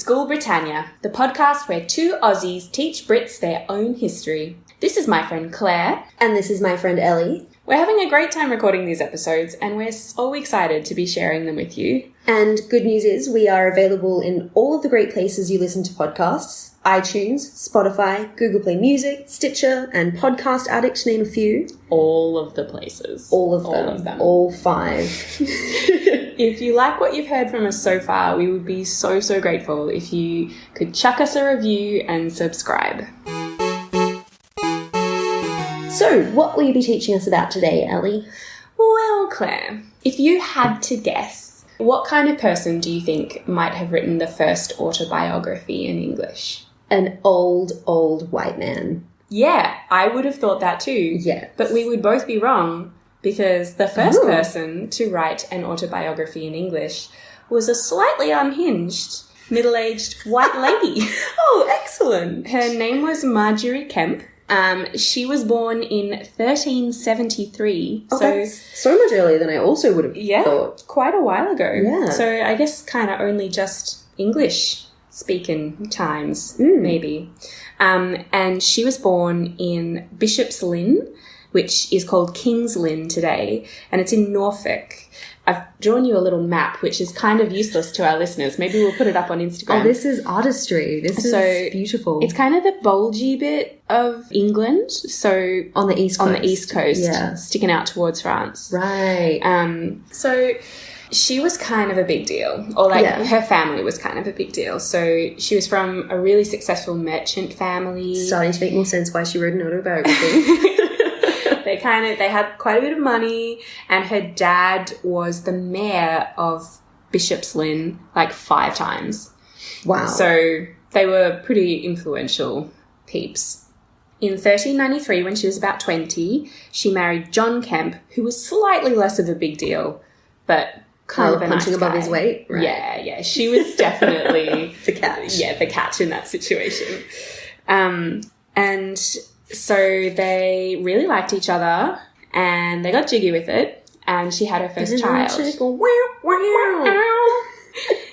School Britannia, the podcast where two Aussies teach Brits their own history. This is my friend Claire. And this is my friend Ellie. We're having a great time recording these episodes and we're so excited to be sharing them with you. And good news is we are available in all of the great places you listen to podcasts. iTunes, Spotify, Google Play Music, Stitcher, and Podcast Addict, to name a few. All of the places. All of them. All 5. If you like what you've heard from us so far, we would be so grateful if you could chuck us a review and subscribe. So, what will you be teaching us about today, Ellie? Well, Claire, if you had to guess, what kind of person do you think might have written the first autobiography in English? An old white man. Yeah, I would have thought that too. Yes. But we would both be wrong because the first person to write an autobiography in English was a slightly unhinged, middle-aged white lady. Oh, excellent. Her name was Margery Kempe. She was born in 1373. Oh, that's so much earlier than I also would have thought. Quite a while ago. Yeah. So I guess kind of only just English-speaking times, maybe. And she was born in Bishop's Lynn, which is called King's Lynn today, and it's in Norfolk. I've drawn you a little map, which is kind of useless to our listeners. Maybe we'll put it up on Instagram. Oh, this is artistry. This is beautiful. It's kind of the bulgy bit of England. So on the East Coast. Yeah. Sticking out towards France. Right. So she was kind of a big deal. Or her family was kind of a big deal. So she was from a really successful merchant family. Starting to make more sense why she wrote an autobiography. They had quite a bit of money, and her dad was the mayor of Bishop's Lynn 5 times. Wow. So they were pretty influential peeps. In 1393, when she was about 20, she married John Kempe, who was slightly less of a big deal, but kind of a punching nice above guy. his weight. Right. Yeah. She was definitely the catch. Yeah, the catch in that situation. And so they really liked each other and they got jiggy with it, and she had her first child.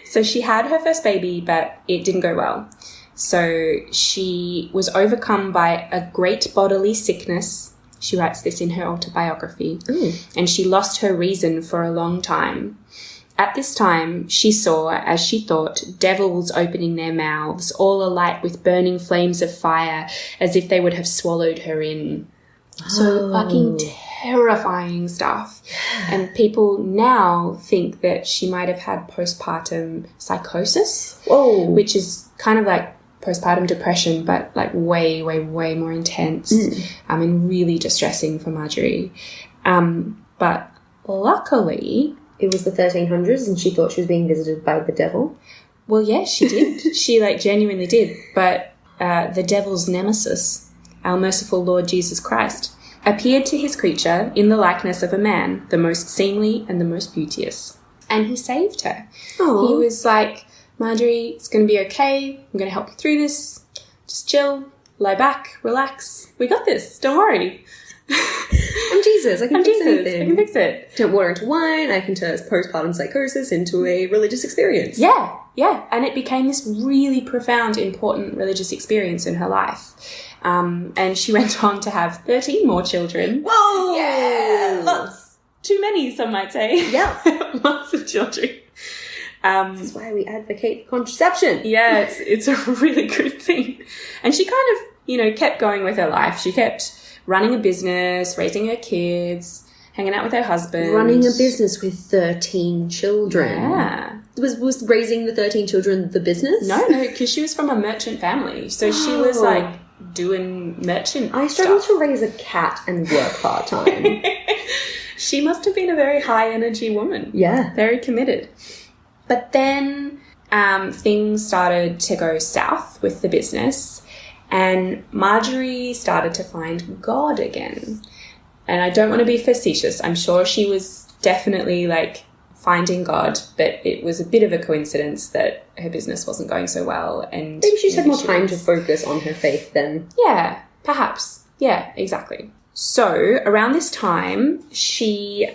So she had her first baby, but it didn't go well. So she was overcome by a great bodily sickness. She writes this in her autobiography. And she lost her reason for a long time. At this time, she saw, as she thought, devils opening their mouths, all alight with burning flames of fire, as if they would have swallowed her in. So fucking terrifying stuff. Yeah. And people now think that she might have had postpartum psychosis, which is kind of like postpartum depression, but way more intense and really distressing for Margery. But luckily, it was the 1300s and she thought she was being visited by the devil. Well, yeah, she did. She genuinely did. But the devil's nemesis, our merciful Lord Jesus Christ, appeared to his creature in the likeness of a man, the most seemly and the most beauteous. And he saved her. Aww. He was like, Margery, it's going to be okay. I'm going to help you through this. Just chill, lie back, relax. We got this. Don't worry. I'm Jesus. I can fix anything. I can fix it. Turn water into wine. I can turn postpartum psychosis into a religious experience. Yeah. And it became this really profound, important religious experience in her life. And she went on to have 13 more children. Whoa! Yeah, lots. Too many, some might say. Yeah. Lots of children. That's why we advocate for contraception. Yeah, it's a really good thing. And she kind of, kept going with her life. She kept running a business, raising her kids, hanging out with her husband. Running a business with 13 children. Yeah. Was raising the 13 children the business? No, because she was from a merchant family. So she was doing merchant I struggle stuff. to raise a cat and work part-time. She must have been a very high-energy woman. Yeah. Very committed. But then things started to go south with the business, and Margery started to find God again. And I don't want to be facetious. I'm sure she was definitely finding God, but it was a bit of a coincidence that her business wasn't going so well. And maybe she had more time to focus on her faith then. Yeah, perhaps. Yeah, exactly. So around this time, she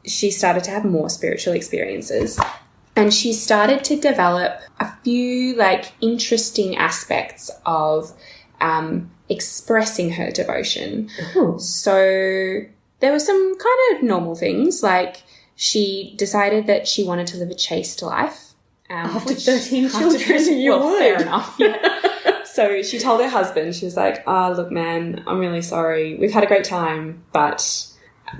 started to have more spiritual experiences. And she started to develop a few, like, interesting aspects of expressing her devotion. Oh. So there were some kind of normal things, like she decided that she wanted to live a chaste life. After 13 children, you would. Fair enough, yeah. So she told her husband, she was like, look, man, I'm really sorry. We've had a great time, but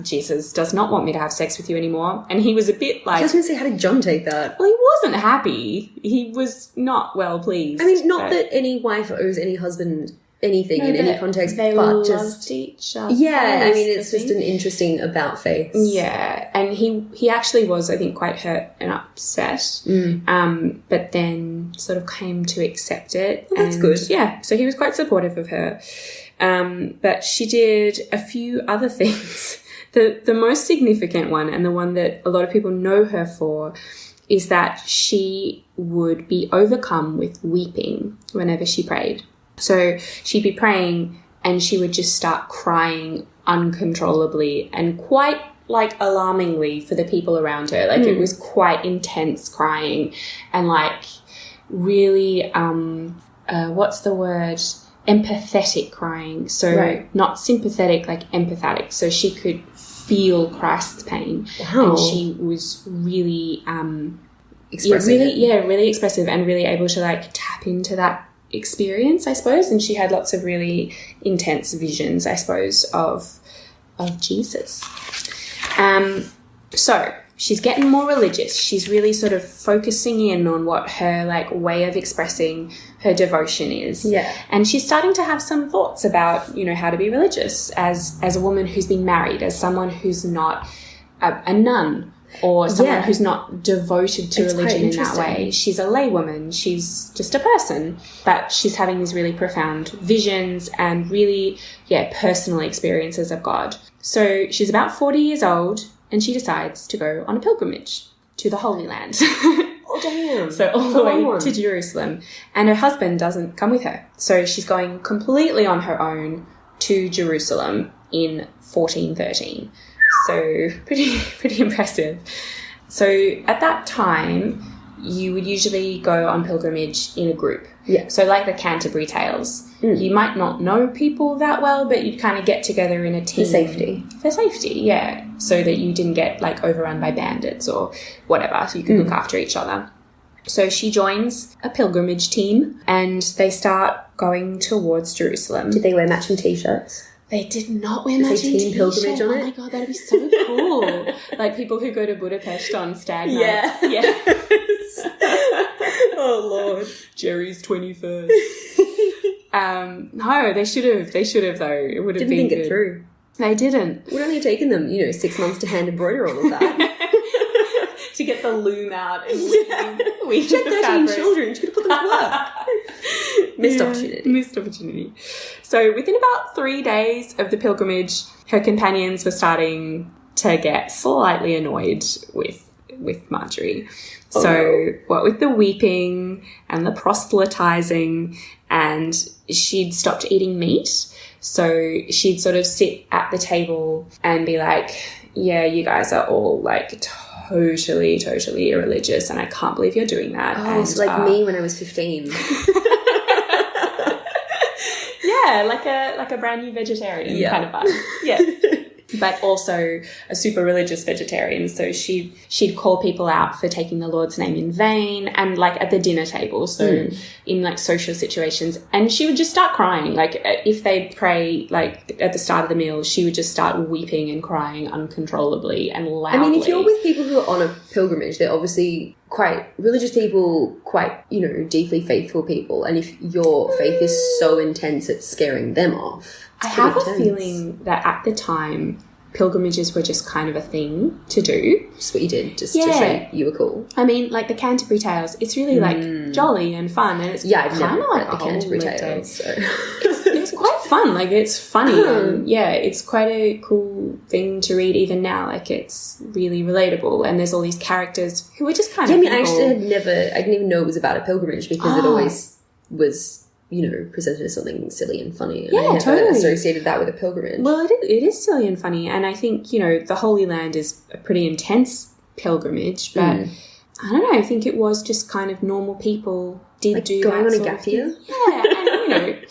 Jesus does not want me to have sex with you anymore. And he was a bit like... I was going to say, how did John take that? Well, he wasn't happy. He was not well pleased. I mean, not that any wife owes any husband anything in any context, they but loved just... each other. Yeah, I mean, it's just an interesting about face. Yeah, and he actually was, I think, quite hurt and upset, but then sort of came to accept it. Well, that's good. Yeah, so he was quite supportive of her. But she did a few other things. The most significant one, and the one that a lot of people know her for, is that she would be overcome with weeping whenever she prayed. So she'd be praying and she would just start crying uncontrollably and quite, like, alarmingly for the people around her. Like, it was quite intense crying and, like, really, what's the word? Empathetic crying. So not sympathetic, like empathetic. So she could feel Christ's pain. Wow. And she was really, Expressing really expressive and really able to, like, tap into that experience, I suppose. And she had lots of really intense visions, I suppose, of Jesus. So she's getting more religious. She's really sort of focusing in on what her, like, way of expressing her devotion is. Yeah. And she's starting to have some thoughts about, you know, how to be religious as a woman who's been married, as someone who's not a nun, or someone who's not devoted to religion in that way. She's a laywoman. She's just a person. But she's having these really profound visions and really, personal experiences of God. So she's about 40 years old and she decides to go on a pilgrimage to the Holy Land. Oh, damn. So all the way to Jerusalem. And her husband doesn't come with her. So she's going completely on her own to Jerusalem in 1413. So pretty impressive. So at that time, you would usually go on pilgrimage in a group. Yeah. So like the Canterbury Tales. You might not know people that well, but you'd kind of get together in a team. For safety, yeah. So that you didn't get, like, overrun by bandits or whatever, so you could look after each other. So she joins a pilgrimage team and they start going towards Jerusalem. Did they wear matching T-shirts? They did not wear matching team pilgrimage on it? Oh my God, that'd be so cool. Like people who go to Budapest on stag nights. Yeah. Oh, Lord. Jerry's 21st. No, they should have though. It would have been Didn't think good. it through. They didn't. It would only have taken them, 6 months to hand embroider all of that. To get the loom out and weave she had 13 children. She could have put them to work. Missed opportunity. So within about 3 days of the pilgrimage, her companions were starting to get slightly annoyed with Margery. What with the weeping and the proselytizing, and she'd stopped eating meat. So she'd sort of sit at the table and be like, yeah, you guys are all, like, totally irreligious and I can't believe you're doing that. Oh, and, it's like me when I was 15. Yeah, like a brand new vegetarian kind of vibe. Yeah. But also a super religious vegetarian. So she'd call people out for taking the Lord's name in vain, and, like, at the dinner table. So in, like, social situations. And she would just start crying. Like, if they'd pray, like, at the start of the meal, she would just start weeping and crying uncontrollably and loudly. I mean, if you're with people who are on a pilgrimage, they're obviously quite religious people, quite, deeply faithful people. And if your faith is so intense, it's scaring them off. I have a feeling that at the time, pilgrimages were just kind of a thing to do. Just what you did, just to show you were cool. I mean, like the Canterbury Tales, it's really, like, jolly and fun. And it's I've kind never of like read the Canterbury Tales. So. It's quite fun. Like, it's funny. And, it's quite a cool thing to read even now. Like, it's really relatable. And there's all these characters who are just kind of I actually I didn't even know it was about a pilgrimage because it always was... presented as something silly and funny. And I never associated that with a pilgrimage. Well, it is silly and funny. And I think, the Holy Land is a pretty intense pilgrimage. But I don't know, I think it was just kind of normal people did like do going that on a gap year. Yeah, and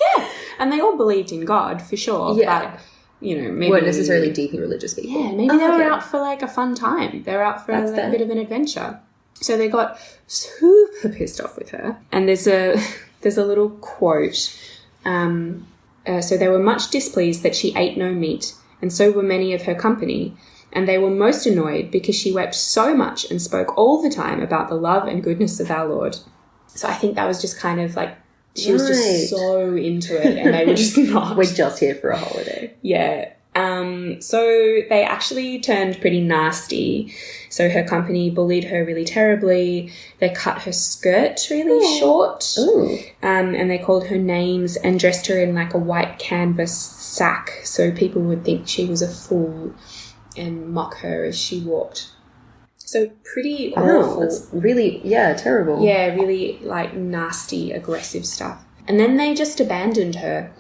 and they all believed in God for sure. Yeah. But, maybe weren't necessarily deeply religious people. Yeah, maybe they were out for like a fun time. They were out for a bit of an adventure. So they got super pissed off with her. And there's a little quote. So they were much displeased that she ate no meat, and so were many of her company. And they were most annoyed because she wept so much and spoke all the time about the love and goodness of our Lord. So I think that was just kind of like, she was just so into it, and they were just not. We're just here for a holiday. Yeah. So they actually turned pretty nasty. So her company bullied her really terribly. They cut her skirt really short. Ooh. And they called her names and dressed her in like a white canvas sack, so people would think she was a fool and mock her as she walked. So pretty awful. That's really, terrible. Yeah, really like nasty, aggressive stuff. And then they just abandoned her.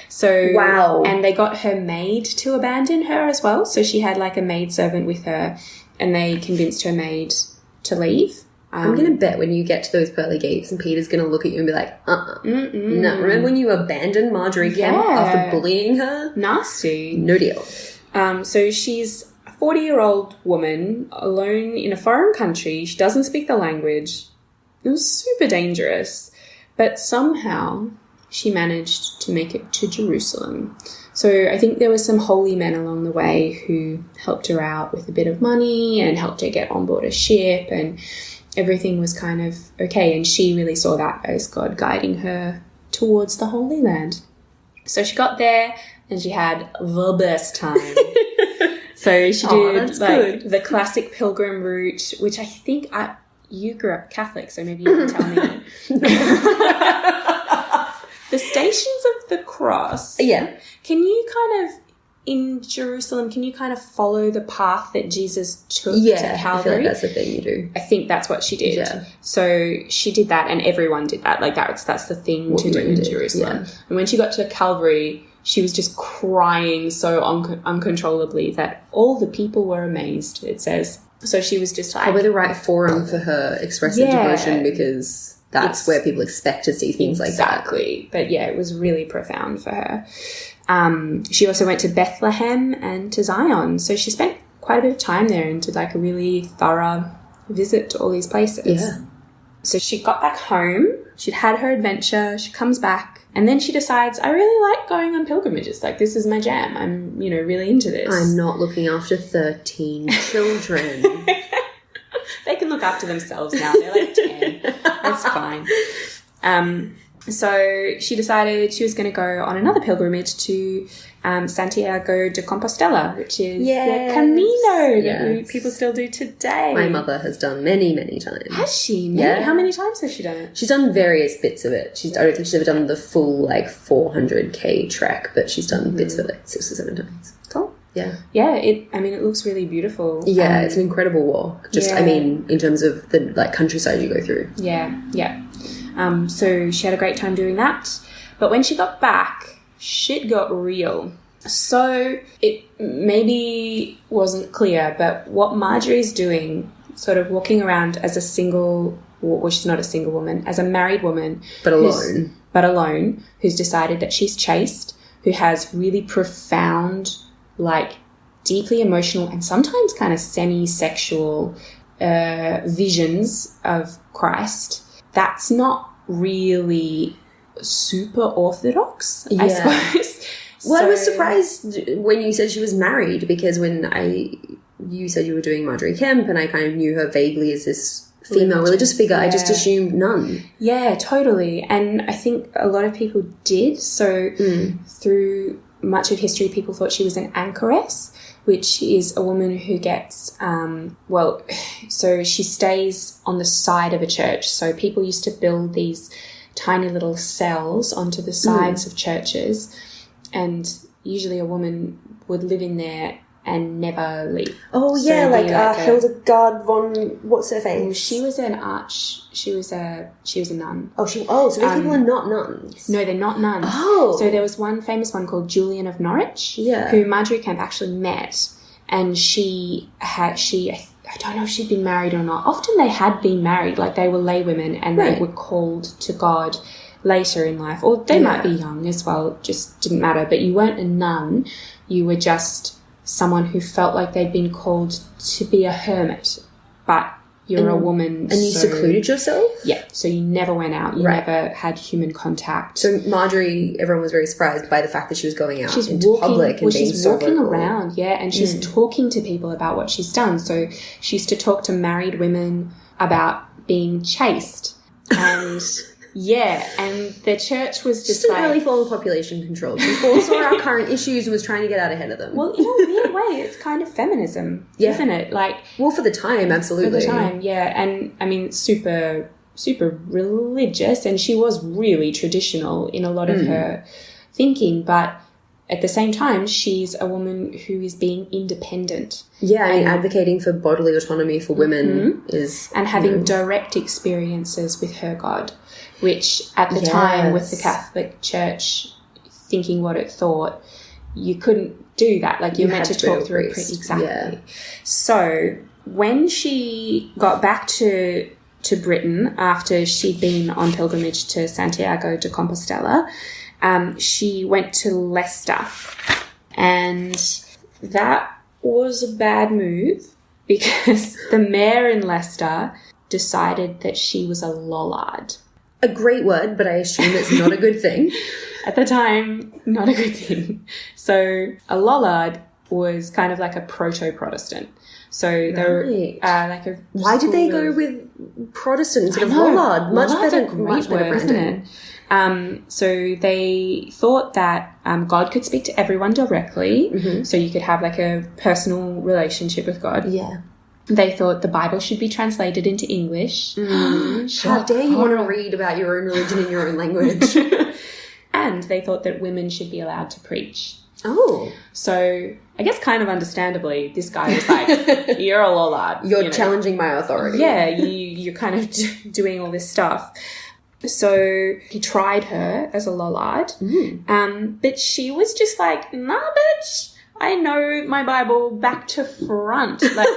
So, wow. And they got her maid to abandon her as well. So she had like a maid servant with her, and they convinced her maid to leave. I'm going to bet when you get to those pearly gates and Peter's going to look at you and be like, No, remember when you abandoned Margery Kempe after bullying her? Nasty. No deal. So she's a 40-year-old woman alone in a foreign country. She doesn't speak the language. It was super dangerous. But somehow she managed to make it to Jerusalem. So I think there were some holy men along the way who helped her out with a bit of money and helped her get on board a ship, and everything was kind of okay. And she really saw that as God guiding her towards the Holy Land. So she got there and she had the best time. So she did like the classic pilgrim route, which I think you grew up Catholic, so maybe you can tell me. The Stations of the Cross. Yeah. Can you kind of, in Jerusalem, can you kind of follow the path that Jesus took to Calvary? I feel like that's the thing you do. I think that's what she did. Yeah. So she did that, and everyone did that. Like that's the thing to do in Jerusalem. Yeah. And when she got to Calvary, she was just crying so uncontrollably that all the people were amazed, it says. So she was just like... Probably the right forum for her expressive devotion, because that's where people expect to see things like that. Exactly. But yeah, it was really profound for her. She also went to Bethlehem and to Zion. So she spent quite a bit of time there and did like a really thorough visit to all these places. Yeah. So she got back home. She'd had her adventure. She comes back. And then she decides, I really like going on pilgrimages. Like, this is my jam. I'm, really into this. I'm not looking after 13 children. They can look after themselves now. They're like 10. That's fine. So she decided she was going to go on another pilgrimage to Santiago de Compostela, which is the Camino that people still do today. My mother has done many, many times. Has she? Yeah. How many times has she done it? She's done various bits of it. I don't think she's ever done the full 400k trek, but she's done bits of it 6 or 7 times. Cool. Yeah. Yeah, it looks really beautiful. Yeah, it's an incredible walk. In terms of the countryside you go through. Yeah, yeah. So she had a great time doing that. But when she got back, shit got real. So it maybe wasn't clear, but what Margery's doing, sort of walking around as a single, well, she's not a single woman, as a married woman. But alone. Who's decided that she's chaste, who has really profound, deeply emotional and sometimes kind of semi-sexual visions of Christ. That's not really super orthodox, I suppose. Well, I was surprised when you said she was married, because when you said you were doing Margery Kempe and I kind of knew her vaguely as this female religious figure, I just assumed none. Yeah, totally. And I think a lot of people did. So through much of history, people thought she was an anchoress, which is a woman who gets, so she stays on the side of a church. So people used to build these tiny little cells onto the sides of churches, and usually a woman would live in there and never leave. Oh, so yeah, Hildegard von, what's her face? Well, she was a nun. Oh, so these people are not nuns? No, they're not nuns. Oh. So there was one famous one called Julian of Norwich, who Margery Kempe actually met, and she I don't know if she'd been married or not. Often they had been married, like they were lay women and they were called to God later in life. Or they might be young as well, it just didn't matter. But you weren't a nun, you were just someone who felt like they'd been called to be a hermit. But you're a woman. And you secluded yourself? Yeah. So you never went out. You never had human contact. So Margery, everyone was very surprised by the fact that she was going out into public and being so walking vocal. around, and she's talking to people about what she's done. So she used to talk to married women about being chaste. And... yeah, and the church was just didn't really follow population control. She foresaw our current issues and was trying to get out ahead of them. Well, in a weird way, it's kind of feminism, isn't it? Like, well, for the time, absolutely. For the time, yeah. And, I mean, super, super religious, and she was really traditional in a lot of her thinking, but at the same time, she's a woman who is being independent. Yeah, and advocating for bodily autonomy for women is... And having direct experiences with her God, which at the time with the Catholic Church thinking what it thought, you couldn't do that. Like, you're meant to talk through it. Exactly. Yeah. So when she got back to Britain after she'd been on pilgrimage to Santiago de Compostela, she went to Leicester, and that was a bad move because the mayor in Leicester decided that she was a lollard. A great word, but I assume it's not a good thing. At the time, not a good thing. So a lollard was kind of like a proto-Protestant. So they were like a... Why did they go with Protestant instead of lollard? Much better word, isn't it? So they thought that God could speak to everyone directly, so you could have like a personal relationship with God. Yeah. They thought the Bible should be translated into English. How dare you want to read about your own religion in your own language? And they thought that women should be allowed to preach. Oh. So I guess kind of understandably, this guy was like, you're a lollard. You're challenging my authority. Yeah, you're kind of doing all this stuff. So he tried her as a lollard, but she was just like, nah, bitch, I know my Bible back to front. Like,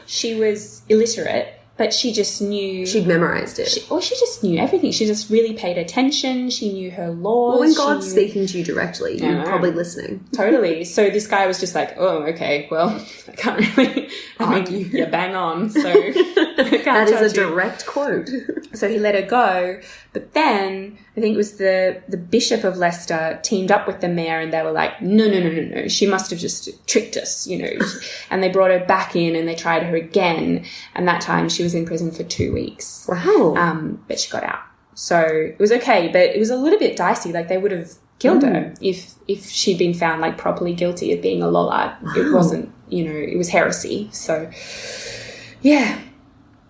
she was illiterate, but she just knew... She'd memorized it. She just knew everything. She just really paid attention. She knew her laws. Well, when God's speaking to you directly, you're probably listening. Totally. So this guy was just like, oh, okay, well, I can't really argue. You're bang on, so... That is a direct quote. So he let her go, but then I think it was the Bishop of Leicester teamed up with the mayor, and they were like, no, she must have just tricked us, and they brought her back in and they tried her again, and that time she was in prison for 2 weeks. Wow. But she got out. So it was okay, but it was a little bit dicey. Like, they would have killed her if she'd been found like properly guilty of being a lollard. Wow. It wasn't, it was heresy. So yeah.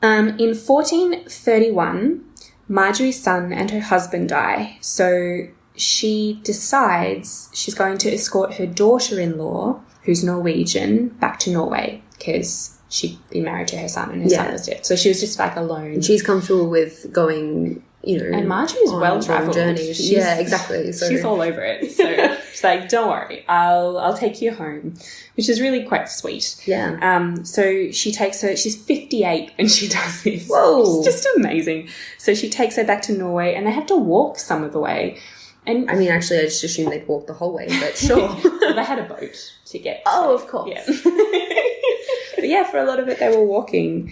In 1431, Margery's son and her husband die, so she decides she's going to escort her daughter-in-law, who's Norwegian, back to Norway because she'd been married to her son and her son was dead. So she was just like alone. And she's comfortable with going, And Margery's well-travelled. Journeys. Yeah, exactly. So she's all over it. So she's like, don't worry, I'll take you home, which is really quite sweet. Yeah. So she takes her, she's 58 and she does this. Whoa. It's just amazing. So she takes her back to Norway and they have to walk some of the way. And I mean, actually, I just assumed they'd walk the whole way, but sure. Well, they had a boat to get. Oh, of course. Yeah. But yeah, for a lot of it, they were walking.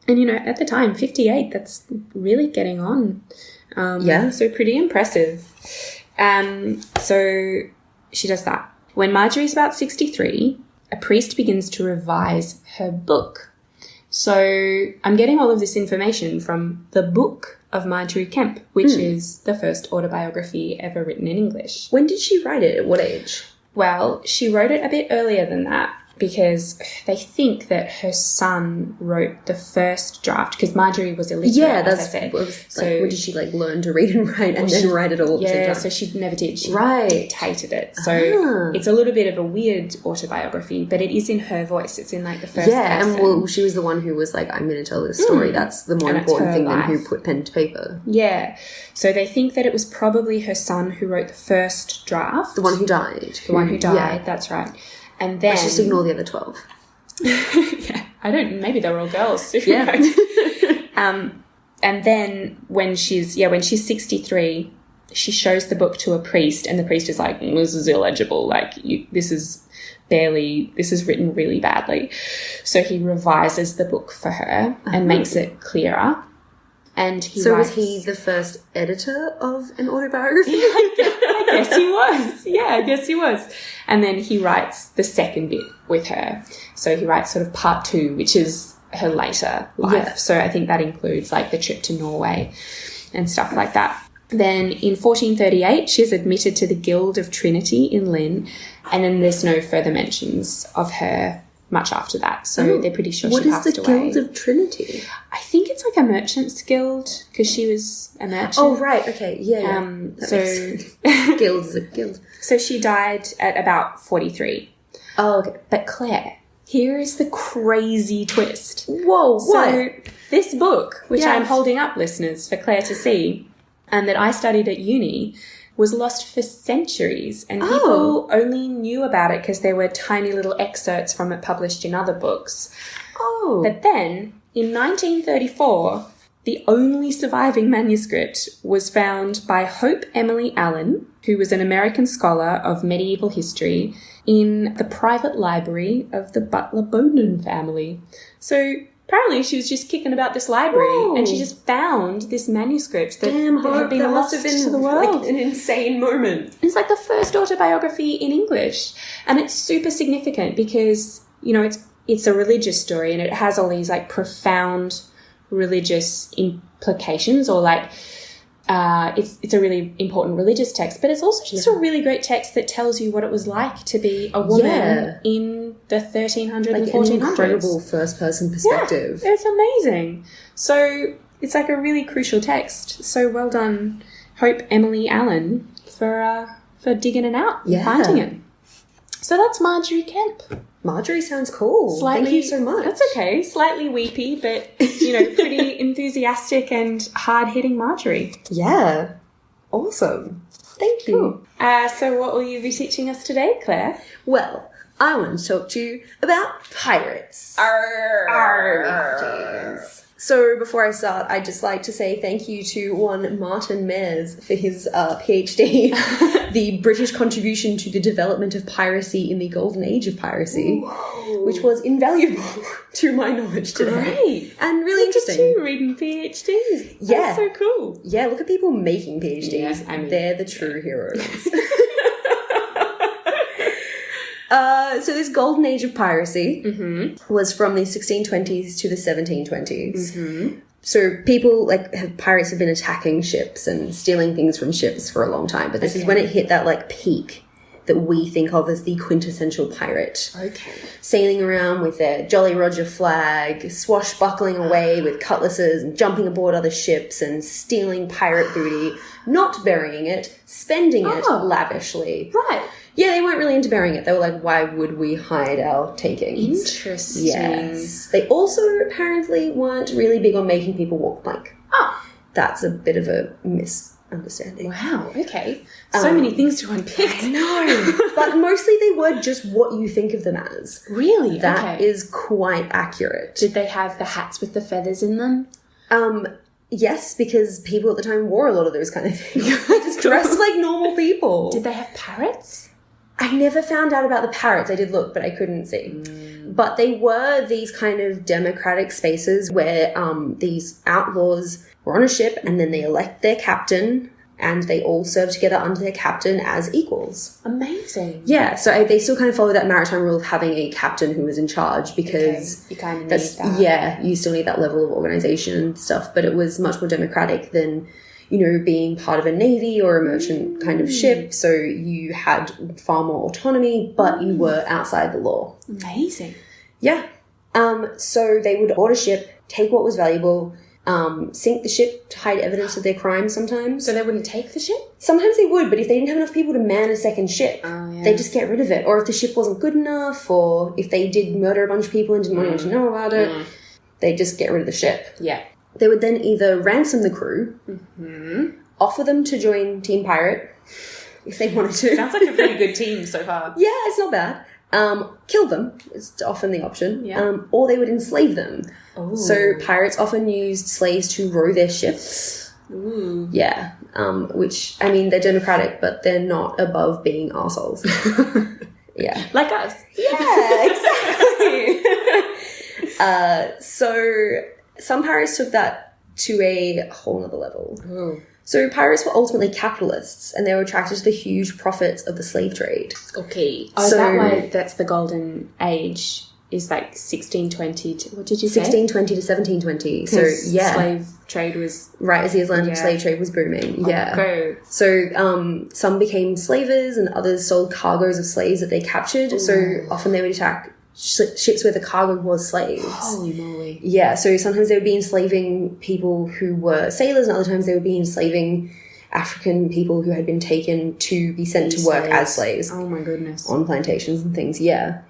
And, at the time, 58, that's really getting on. So pretty impressive. So she does that. When Margery's about 63, a priest begins to revise her book. So I'm getting all of this information from the book of Margery Kempe, which is the first autobiography ever written in English. When did she write it? At what age? Well, she wrote it a bit earlier than that because they think that her son wrote the first draft because Margery was illiterate, as I said. So when did she learn to read and write and then write it all? Yeah, so she never did. She dictated it. So it's a little bit of a weird autobiography, but it is in her voice. It's in the first person. And she was the one who was like, I'm going to tell this story. That's the more important thing than who put pen to paper. Yeah. So they think that it was probably her son who wrote the first draft. The one who died. The one who died, that's right. And then... Let's just ignore the other 12. Yeah. maybe they were all girls. Yeah. And then when she's 63, she shows the book to a priest, and the priest is like, this is illegible. Like, this is written really badly. So he revises the book for her and makes it clearer. And was he the first editor of an autobiography? I guess he was. Yeah, I guess he was. And then he writes the second bit with her. So he writes sort of part 2, which is her later life. Yeah. So I think that includes like the trip to Norway and stuff like that. Then in 1438, she's admitted to the Guild of Trinity in Lynn, and then there's no further mentions of her much after that. So they're pretty sure she passed away. What is the Guild of Trinity? I think it's like a merchant's guild, because she was a merchant. Oh, right. Okay. Yeah. Guild is a guild. So she died at about 43. Oh, okay. But Claire, here is the crazy twist. Whoa, what? So this book, which I'm holding up, listeners, for Claire to see, and that I studied at uni, was lost for centuries, and people only knew about it because there were tiny little excerpts from it published in other books. Oh. But then, in 1934, the only surviving manuscript was found by Hope Emily Allen, who was an American scholar of medieval history, in the private library of the Butler Bowden family. So apparently she was just kicking about this library and she just found this manuscript that had been lost to the world. Like an insane moment. It's like the first autobiography in English. And it's super significant because, you know, it's a religious story and it has all these like profound religious implications, or like it's a really important religious text, but it's also just a really great text that tells you what it was like to be a woman in the 1300s and 1400s. An incredible first-person perspective. Yeah, it's amazing. So it's like a really crucial text. So well done, Hope Emily Allen, for digging it out and finding it. So that's Margery Kempe. Margery sounds cool. Thank you so much. That's okay. Slightly weepy, but, you know, pretty enthusiastic and hard-hitting Margery. Yeah. Awesome. Thank you. Cool. So what will you be teaching us today, Claire? Well, I want to talk to you about pirates. Arr. So before I start, I'd just like to say thank you to one Martin Mayers for his PhD, the British contribution to the development of piracy in the golden age of piracy, which was invaluable to my knowledge today. Great. And really interesting. Look at you reading PhDs. Yeah. That's so cool. Yeah, look at people making PhDs. Yeah, I mean, they're the true heroes. So this golden age of piracy was from the 1620s to the 1720s. So people, pirates have been attacking ships and stealing things from ships for a long time. But this is when it hit that, peak that we think of as the quintessential pirate. Okay. Sailing around with their Jolly Roger flag, swashbuckling away with cutlasses and jumping aboard other ships and stealing pirate booty, not burying it, spending it lavishly. Right. Yeah, they weren't really into burying it. They were like, why would we hide our takings? Interesting. Yes. They also apparently weren't really big on making people walk plank. Oh. That's a bit of a misunderstanding. Wow, okay. So many things to unpick. I know. But mostly they were just what you think of them as. Really? That is quite accurate. Did they have the hats with the feathers in them? Yes, because people at the time wore a lot of those kind of things. They just dressed like normal people. Did they have parrots? I never found out about the parrots. I did look, but I couldn't see. But they were these kind of democratic spaces where these outlaws were on a ship and then they elect their captain and they all serve together under their captain as equals. Amazing. Yeah, so they still kind of follow that maritime rule of having a captain who was in charge because you kind of need that. Yeah, you still need that level of organization and stuff, but it was much more democratic than, you know, being part of a navy or a merchant kind of ship. So you had far more autonomy, but you were outside the law. Amazing. Yeah. So they would board a ship, take what was valuable, sink the ship to hide evidence of their crimes sometimes. So they wouldn't take the ship? Sometimes they would, but if they didn't have enough people to man a second ship, they'd just get rid of it. Or if the ship wasn't good enough, or if they did murder a bunch of people and didn't want anyone to know about it, they'd just get rid of the ship. Yeah. They would then either ransom the crew, offer them to join Team Pirate if they wanted to. Sounds like a pretty good team so far. Yeah, it's not bad. Kill them is often the option. Yeah. Or they would enslave them. Oh. So pirates often used slaves to row their ships. Ooh. Yeah. Which, I mean, they're democratic, but they're not above being arseholes. Yeah. Like us. Yeah, exactly. So some pirates took that to a whole nother level. Ooh. So pirates were ultimately capitalists, and they were attracted to the huge profits of the slave trade. Okay. Oh, is that why that's the golden age? Is like 1620 to, what did you say? 1620 to 1720. So, yeah. Slave trade was... Right as the Atlantic slave trade was booming. Yeah. Okay. So, some became slavers and others sold cargoes of slaves that they captured. Ooh. So, often they would attack ships where the cargo was slaves. Holy moly. Yeah. So, sometimes they would be enslaving people who were sailors, and other times they would be enslaving African people who had been taken to be sent to work as slaves. Oh, my goodness. On plantations and things. Yeah.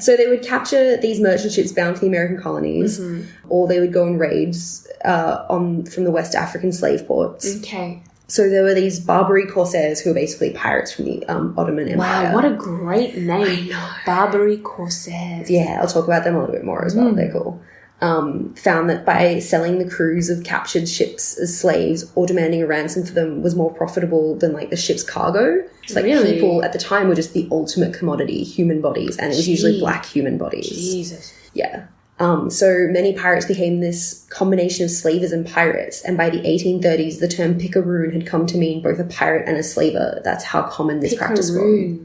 So they would capture these merchant ships bound to the American colonies, or they would go on raids from the West African slave ports. Okay. So there were these Barbary corsairs who were basically pirates from the Ottoman Empire. Wow, what a great name. I know. Barbary corsairs. Yeah, I'll talk about them a little bit more as well. They're cool. Found that by selling the crews of captured ships as slaves or demanding a ransom for them was more profitable than like the ship's cargo. So like people at the time were just the ultimate commodity, human bodies, and it was usually black human bodies. Jesus. Yeah. So many pirates became this combination of slavers and pirates, and by the 1830s the term picaroon had come to mean both a pirate and a slaver. That's how common this practice was.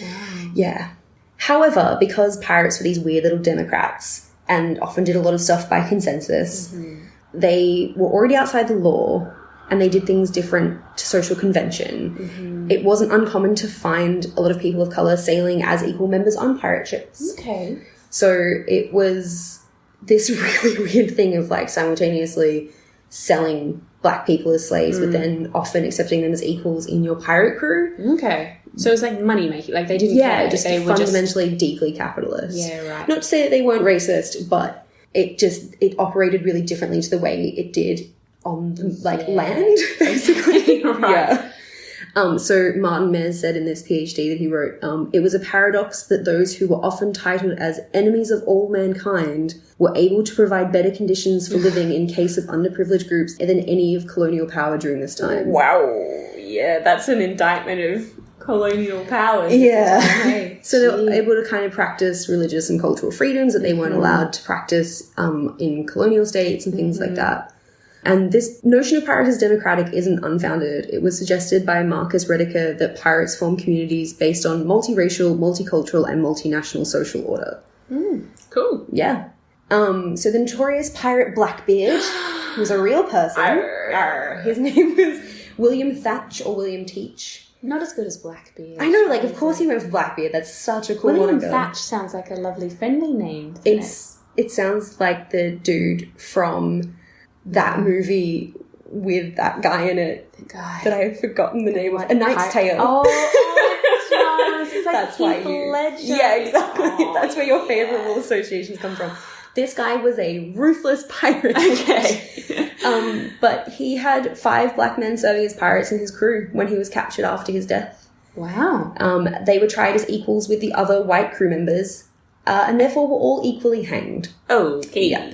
Wow. Yeah. However, because pirates were these weird little democrats and often did a lot of stuff by consensus, they were already outside the law and they did things different to social convention. It wasn't uncommon to find a lot of people of colour sailing as equal members on pirate ships. Okay. So it was this really weird thing of like simultaneously selling black people as slaves, but then often accepting them as equals in your pirate crew. Okay. So it was like money making. Like they didn't care. Just they were fundamentally deeply capitalist. Yeah, right. Not to say that they weren't racist, but it operated really differently to the way it did on the land, basically. Right. Yeah. So Martin Mayers said in this PhD that he wrote, it was a paradox that those who were often titled as enemies of all mankind were able to provide better conditions for living in case of underprivileged groups than any of colonial power during this time. Wow. Yeah, that's an indictment of colonial powers. Yeah. So they were able to kind of practice religious and cultural freedoms that they weren't allowed to practice in colonial states and things like that. And this notion of pirates as democratic isn't unfounded. It was suggested by Marcus Rediker that pirates form communities based on multiracial, multicultural, and multinational social order. Cool. Yeah. So the notorious pirate Blackbeard was a real person. Arr. His name was William Thatch or William Teach. Not as good as Blackbeard. I know, like, of course he went for Blackbeard. That's such a cool William moniker. Thatch sounds like a lovely, friendly name. It sounds like the dude from that movie with that guy in it. The guy. That I have forgotten the name of. A Knight's Tale. Oh, it's like that's why you. Ledger. Yeah, exactly. Oh, that's where your favourable associations come from. This guy was a ruthless pirate. Okay. But he had 5 black men serving as pirates in his crew when he was captured after his death. Wow. They were tried as equals with the other white crew members, and therefore were all equally hanged. Okay. Yeah.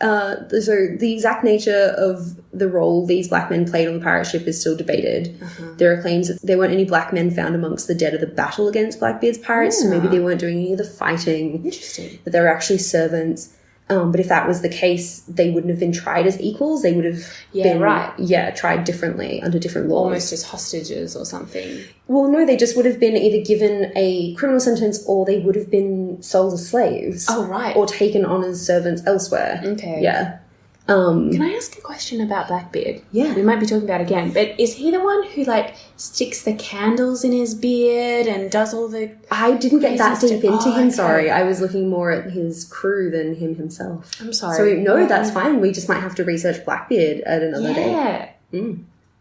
So the exact nature of the role these black men played on the pirate ship is still debated. There are claims that there weren't any black men found amongst the dead of the battle against Blackbeard's pirates, so maybe they weren't doing any of the fighting. Interesting. But they were actually servants. But if that was the case, they wouldn't have been tried as equals. They would have been tried differently under different laws. Almost as hostages or something. Well, no, they just would have been either given a criminal sentence or they would have been sold as slaves. Oh, right. Or taken on as servants elsewhere. Okay. Yeah. Can I ask a question about Blackbeard? Yeah. We might be talking about it again, but is he the one who, like, sticks the candles in his beard and does all the... I didn't get that deep into him, okay. sorry. I was looking more at his crew than him himself. I'm sorry. So, no, that's fine. We just might have to research Blackbeard at another day.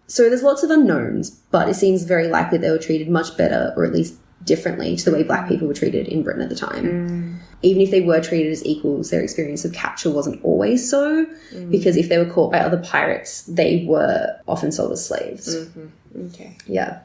So there's lots of unknowns, but it seems very likely they were treated much better, or at least differently to the way black people were treated in Britain at the time. Even if they were treated as equals, their experience of capture wasn't always so, because if they were caught by other pirates, they were often sold as slaves. Okay. Yeah.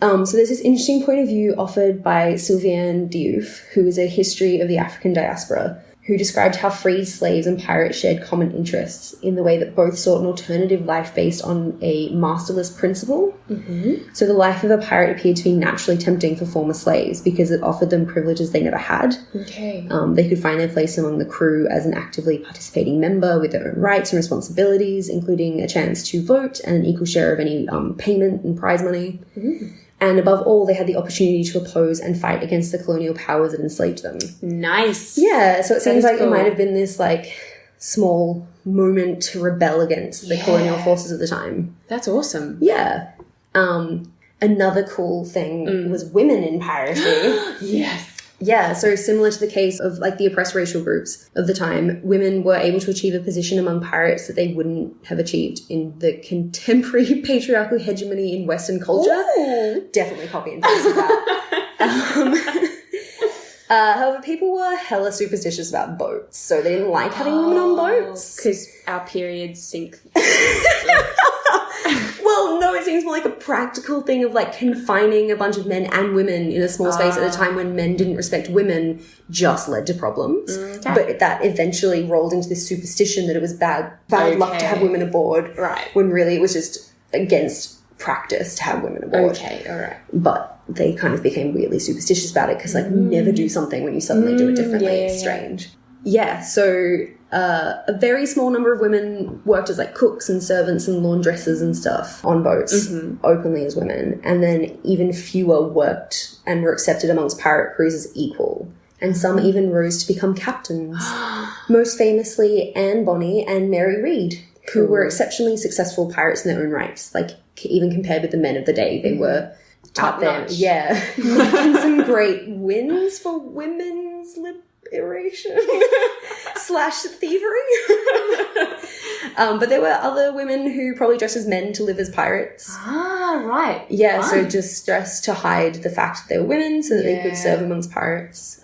So there's this interesting point of view offered by Sylviane Diouf, who is a history of the African diaspora, who described how freed slaves and pirates shared common interests in the way that both sought an alternative life based on a masterless principle. Mm-hmm. So the life of a pirate appeared to be naturally tempting for former slaves because it offered them privileges they never had. Okay. They could find their place among the crew as an actively participating member with their own rights and responsibilities, including a chance to vote and an equal share of any payment and prize money. Mm. And above all, they had the opportunity to oppose and fight against the colonial powers that enslaved them. Nice. Yeah, so it seems like it might have been this, like, small moment to rebel against the colonial forces of the time. That's awesome. Yeah. Another cool thing was women in piracy. Yes. Yeah, so similar to the case of, like, the oppressed racial groups of the time, women were able to achieve a position among pirates that they wouldn't have achieved in the contemporary patriarchal hegemony in Western culture. Ooh. Definitely copy and paste that. However, people were hella superstitious about boats, so they didn't like having women on boats. Because our periods sink. Well, no, it seems more like a practical thing of, like, confining a bunch of men and women in a small space at a time when men didn't respect women just led to problems. Okay. But that eventually rolled into this superstition that it was bad luck to have women aboard. Right. When really it was just against practice to have women aboard. Okay, all right. But they kind of became weirdly superstitious about it because, like, you never do something when you suddenly do it differently. It's strange. Yeah, so a very small number of women worked as, like, cooks and servants and laundresses and stuff on boats openly as women. And then even fewer worked and were accepted amongst pirate crews as equal. And some even rose to become captains. Most famously Anne Bonny and Mary Read, who were exceptionally successful pirates in their own rights. Like, even compared with the men of the day, they were out there. Yeah. Making some great wins for women's liberation / thievery. But there were other women who probably dressed as men to live as pirates. Ah, right. Yeah, so just dressed to hide the fact that they were women so that they could serve amongst pirates.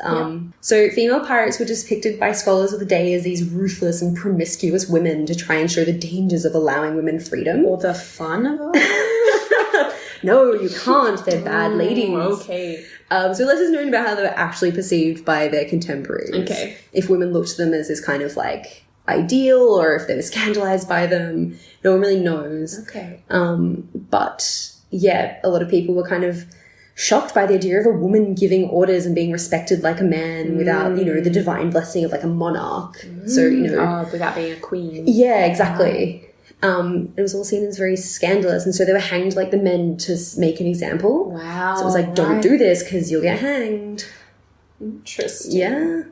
So female pirates were depicted by scholars of the day as these ruthless and promiscuous women to try and show the dangers of allowing women freedom. Or the fun of it. No, you can't. They're bad ladies. Okay. So less is known about how they were actually perceived by their contemporaries. Okay. If women looked at them as this kind of, like, ideal or if they were scandalized by them, no one really knows. Okay. But, yeah, a lot of people were kind of shocked by the idea of a woman giving orders and being respected like a man without, you know, the divine blessing of, like, a monarch. So, you know. Oh, without being a queen. Yeah, exactly. It was all seen as very scandalous, and so they were hanged like the men to make an example. Wow. So it was like, don't do this because you'll get hanged. Interesting. Yeah.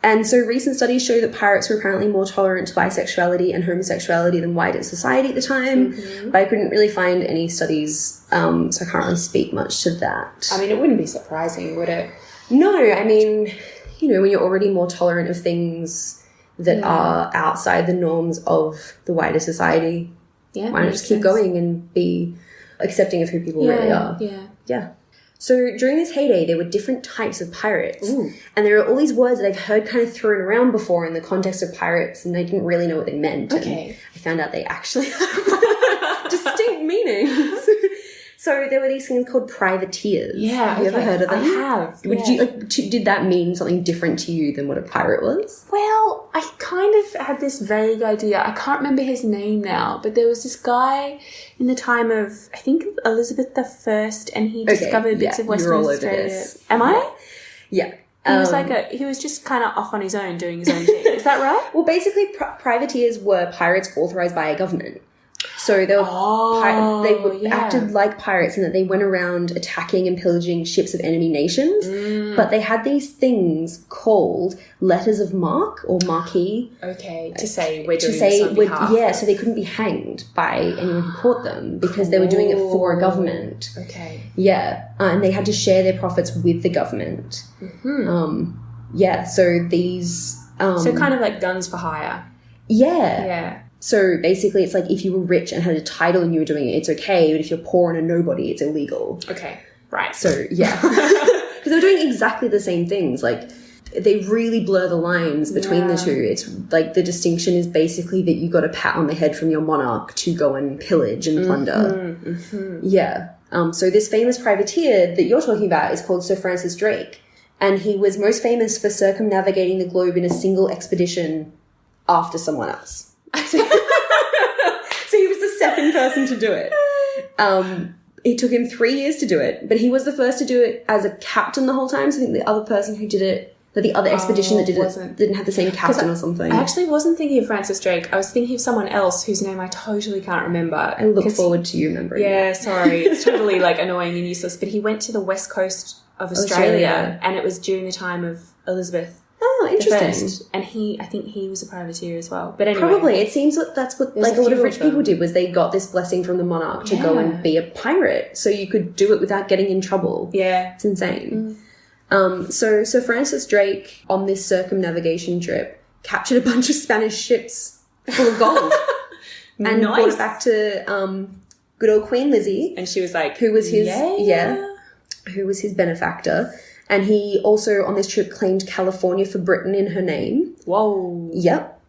And so recent studies show that pirates were apparently more tolerant to bisexuality and homosexuality than wider society at the time, but I couldn't really find any studies, so I can't really speak much to that. I mean, it wouldn't be surprising, would it? No, I mean, you know, when you're already more tolerant of things that are outside the norms of the wider society. Yeah, why not just keep going and be accepting of who people really are? Yeah. So during this heyday, there were different types of pirates. Ooh. And there are all these words that I've heard kind of thrown around before in the context of pirates, and I didn't really know what they meant. Okay. And I found out they actually have distinct meanings. So there were these things called privateers. Yeah. Have you ever heard of them? I have. Would you, like, did that mean something different to you than what a pirate was? Well, I kind of had this vague idea. I can't remember his name now, but there was this guy in the time of, I think, Elizabeth I, and he discovered bits of Western Australia. This. Am I? Yeah. He was he was just kind of off on his own, doing his own thing. Is that right? Well, basically, privateers were pirates authorized by a government. So they were acted like pirates in that they went around attacking and pillaging ships of enemy nations, but they had these things called letters of marque or marquee. Okay, to say we're doing this on behalf. Yeah, so they couldn't be hanged by anyone who caught them because they were doing it for a government. Okay. Yeah, and they had to share their profits with the government. Mm-hmm. So these... so kind of like guns for hire. Yeah. Yeah. So basically it's like if you were rich and had a title and you were doing it, it's okay. But if you're poor and a nobody, it's illegal. Okay. Right. So, yeah. Because they're doing exactly the same things. Like, they really blur the lines between the two. It's like the distinction is basically that you got a pat on the head from your monarch to go and pillage and plunder. Mm-hmm. Yeah. So this famous privateer that you're talking about is called Sir Francis Drake, and he was most famous for circumnavigating the globe in a single expedition after someone else. So he was the second person to do it. It took him 3 years to do it, but he was the first to do it as a captain the whole time. So I think the other person who did it, the other expedition that did it, didn't have the same captain or something. I actually wasn't thinking of Francis Drake. I was thinking of someone else whose name I totally can't remember. I look forward to you remembering. Yeah, sorry. It's totally like annoying and useless. But he went to the west coast of Australia. And it was during the time of Elizabeth. Oh, interesting. And I think he was a privateer as well. But anyway. Probably. It seems that that's what like a lot of rich people did, was they got this blessing from the monarch to go and be a pirate. So you could do it without getting in trouble. Yeah. It's insane. So Sir Francis Drake, on this circumnavigation trip, captured a bunch of Spanish ships full of gold. And brought it back to good old Queen Lizzie. And she was like... Who was his... who was his benefactor. And he also, on this trip, claimed California for Britain in her name. Whoa. Yep.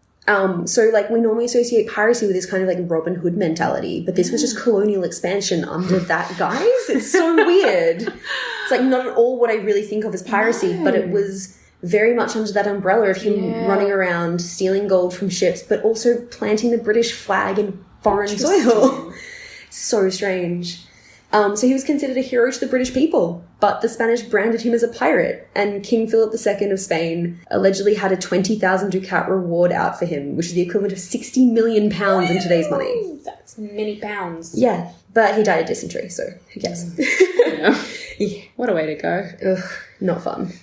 So, like, we normally associate piracy with this kind of, like, Robin Hood mentality, but this was just colonial expansion under that guise. It's so weird. It's, like, not at all what I really think of as piracy, but it was very much under that umbrella of him running around, stealing gold from ships, but also planting the British flag in foreign soil. So strange. So he was considered a hero to the British people, but the Spanish branded him as a pirate, and King Philip II of Spain allegedly had a 20,000 ducat reward out for him, which is the equivalent of 60 million pounds in today's money. That's many pounds. Yeah, but he died of dysentery, so who cares? Yeah. What a way to go. Ugh, not fun.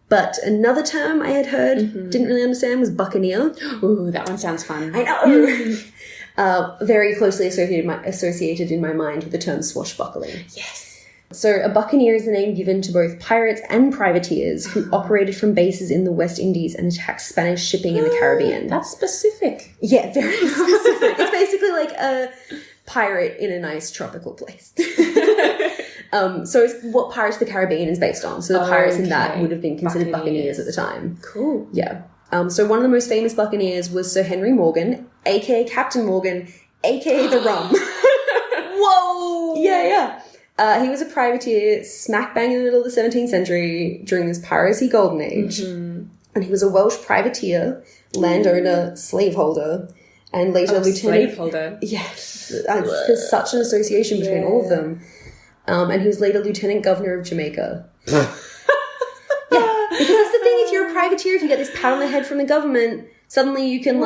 But another term I had heard, didn't really understand, was buccaneer. Ooh, that one sounds fun. I know! Very closely associated in my mind with the term swashbuckling. Yes. So a buccaneer is the name given to both pirates and privateers who operated from bases in the West Indies and attacked Spanish shipping in the Caribbean. That's specific. Yeah, very specific. It's basically like a pirate in a nice tropical place. So it's what Pirates of the Caribbean is based on. So the pirates in that would have been considered buccaneers at the time. Cool. Yeah. So one of the most famous buccaneers was Sir Henry Morgan, a.k.a. Captain Morgan, a.k.a. the Rum. Whoa! Yeah. He was a privateer smack bang in the middle of the 17th century during this piracy golden age. And he was a Welsh privateer, landowner, slaveholder, and later lieutenant... slaveholder. Yes. There's such an association between all of them. And he was later lieutenant governor of Jamaica. Because that's the thing, if you're a privateer, if you get this pat on the head from the government, suddenly you can,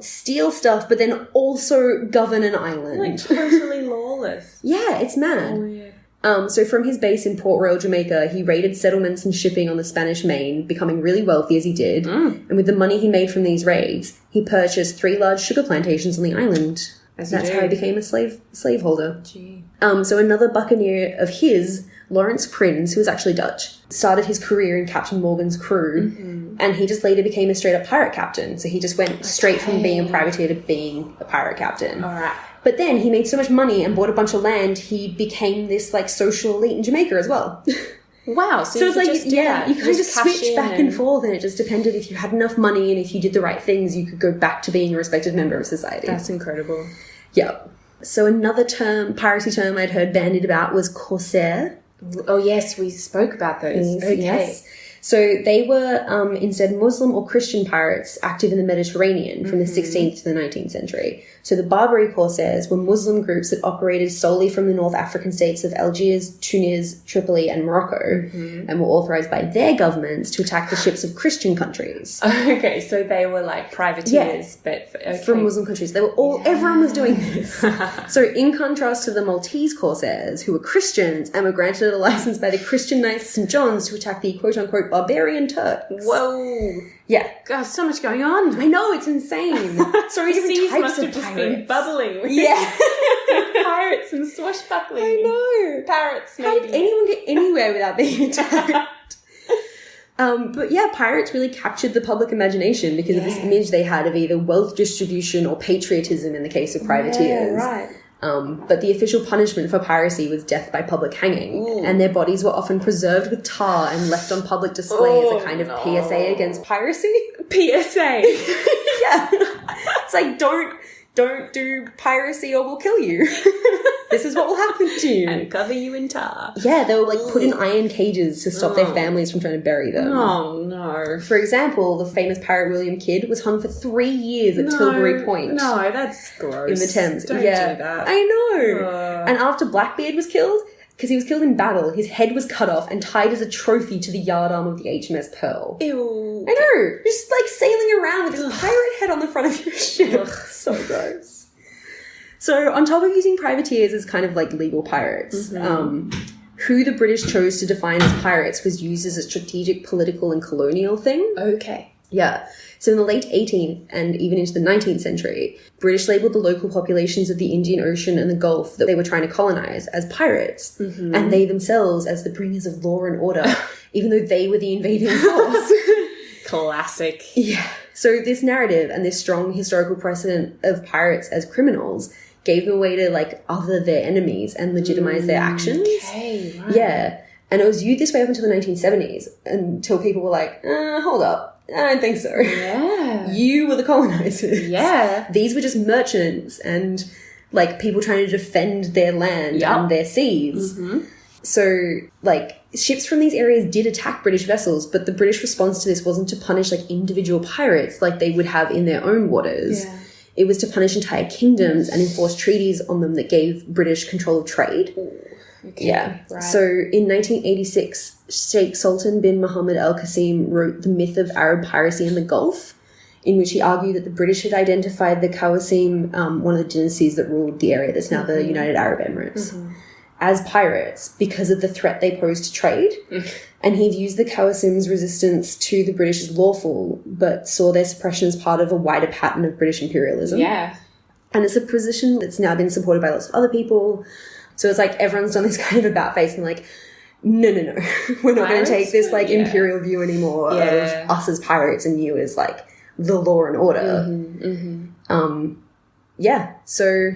steal stuff, but then also govern an island. Like, totally lawless. Yeah, it's mad. Oh, yeah. So from his base in Port Royal, Jamaica, he raided settlements and shipping on the Spanish Main, becoming really wealthy as he did. And with the money he made from these raids, he purchased 3 large sugar plantations on the island. That's how he became a slaveholder. Gee. So another buccaneer of his, Lawrence Prins, who was actually Dutch, started his career in Captain Morgan's crew, and he just later became a straight-up pirate captain. So he just went straight from being a privateer to being a pirate captain. All right. But then he made so much money and bought a bunch of land, he became this, social elite in Jamaica as well. Wow. So it's like, just you kind of just switch back and forth, and it just depended if you had enough money and if you did the right things, you could go back to being a respected member of society. That's incredible. Yeah. So another piracy term I'd heard bandied about was corsair. Oh, yes, we spoke about those. Okay. Yes. So they were instead Muslim or Christian pirates active in the Mediterranean from the 16th to the 19th century. So the Barbary corsairs were Muslim groups that operated solely from the North African states of Algiers, Tunis, Tripoli, and Morocco, and were authorized by their governments to attack the ships of Christian countries. Okay, so they were like privateers, but from Muslim countries. They were everyone was doing this. So in contrast to the Maltese corsairs, who were Christians and were granted a license by the Christian Knights of St. John's to attack the quote-unquote barbarian Turks. Whoa. Yeah. God, so much going on. I know, it's insane. So many different types must have of just pirates. been bubbling. Yeah. Pirates and swashbuckling. I know. Parrots, maybe. How did anyone get anywhere without being attacked? But yeah, pirates really captured the public imagination because of this image they had of either wealth distribution or patriotism in the case of privateers. Yeah, right. But the official punishment for piracy was death by public hanging, and their bodies were often preserved with tar and left on public display as a kind of PSA against piracy. PSA. Yeah. It's like, don't don't do piracy or we'll kill you. This is what will happen to you. And cover you in tar. Yeah, they were like put in iron cages to stop their families from trying to bury them. Oh, no. For example, the famous pirate William Kidd was hung for 3 years at Tilbury Point. No, that's gross. In the Thames. Don't do that. I know. And after Blackbeard was killed, because he was killed in battle, his head was cut off and tied as a trophy to the yardarm of the HMS Pearl. Ew. I know. Just like sailing around with this pirate head on the front of your ship. Ugh. So gross. So on top of using privateers as kind of like legal pirates, who the British chose to define as pirates was used as a strategic, political and colonial thing. Okay. Yeah. So in the late 18th and even into the 19th century, British labelled the local populations of the Indian Ocean and the Gulf that they were trying to colonise as pirates, and they themselves as the bringers of law and order, even though they were the invading force. Classic. Yeah. So this narrative and this strong historical precedent of pirates as criminals gave them a way to like other their enemies and legitimise their actions. Okay, right. Yeah. And it was viewed this way up until the 1970s, until people were like, hold up. I don't think so. Yeah. You were the colonizers. Yeah. These were just merchants and like people trying to defend their land and their seas. So like ships from these areas did attack British vessels, but the British response to this wasn't to punish like individual pirates like they would have in their own waters. Yeah. It was to punish entire kingdoms and enforce treaties on them that gave British control of trade. Okay, yeah. right. So in 1986, Sheikh Sultan bin Muhammad Al Qasim wrote The Myth of Arab Piracy in the Gulf, in which he argued that the British had identified the Qasim, one of the dynasties that ruled the area that's now the United Arab Emirates, as pirates because of the threat they posed to trade. And he views the Qasim's resistance to the British as lawful, but saw their suppression as part of a wider pattern of British imperialism. Yeah. And it's a position that's now been supported by lots of other people. So it's like everyone's done this kind of about face and like, no. We're not going to take this like imperial view anymore of us as pirates and you as like the law and order. So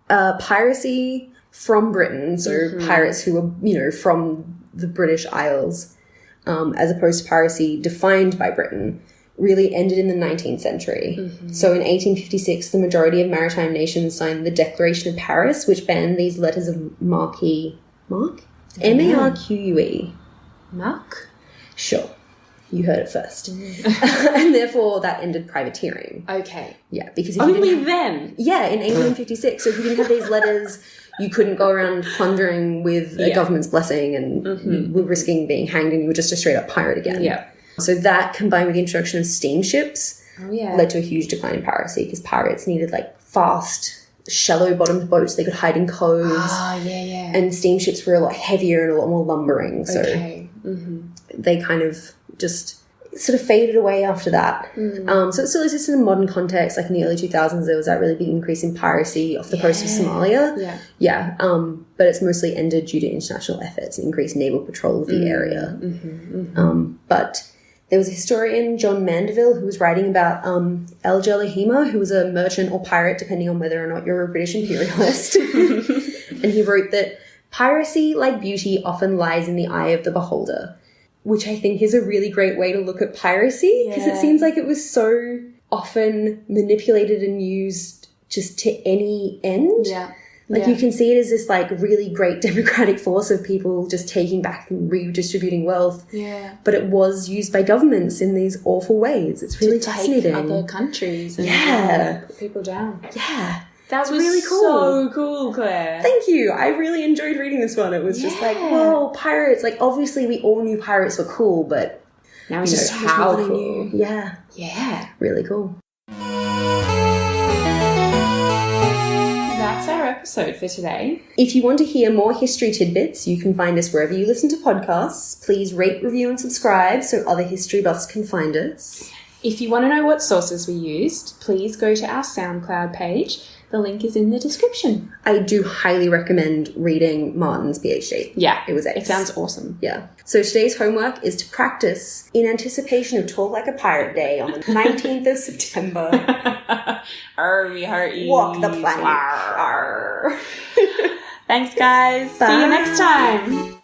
piracy from Britain, so pirates who were, you know, from the British Isles, as opposed to piracy defined by Britain, really ended in the 19th century. So in 1856, the majority of maritime nations signed the Declaration of Paris, which banned these letters of marque. M-A-R-Q-U-E. Mark? Sure. You heard it first. And therefore, that ended privateering. Okay. Yeah, because... Only then? Yeah, in 1856. So if you didn't have these letters, you couldn't go around plundering with a government's blessing and you were risking being hanged and you were just a straight-up pirate again. Yeah. So that, combined with the introduction of steamships, yeah. led to a huge decline in piracy because pirates needed like fast, shallow-bottomed boats they could hide in coves. Ah, yeah. And steamships were a lot heavier and a lot more lumbering. So they kind of just sort of faded away after that. So it still exists in a modern context. Like in the early 2000s, there was that really big increase in piracy off the coast of Somalia. Yeah. But it's mostly ended due to international efforts and increased naval patrol of the area. But there was a historian, John Mandeville, who was writing about El Jalahima, who was a merchant or pirate, depending on whether or not you're a British imperialist. And he wrote that piracy, like beauty, often lies in the eye of the beholder, which I think is a really great way to look at piracy, because it seems like it was so often manipulated and used just to any end. Like you can see it as this like really great democratic force of people just taking back and redistributing wealth. But it was used by governments in these awful ways. It's really fascinating. Take other countries and put people down. That was really cool. So cool, Claire. Thank you. I really enjoyed reading this one. It was just like, whoa, pirates. Like obviously we all knew pirates were cool, but now we know how cool. Yeah. Really cool. That's our episode for today. If you want to hear more history tidbits, you can find us wherever you listen to podcasts. Please rate, review, and subscribe so other history buffs can find us. If you want to know what sources we used, please go to our SoundCloud page. The link is in the description. I do highly recommend reading Martin's PhD. Yeah. It was ace. It sounds awesome. Yeah. So today's homework is to practice in anticipation of Talk Like a Pirate Day on the 19th of September. Arr, hearty. Walk the plank. Arr. Thanks, guys. Bye. See you next time.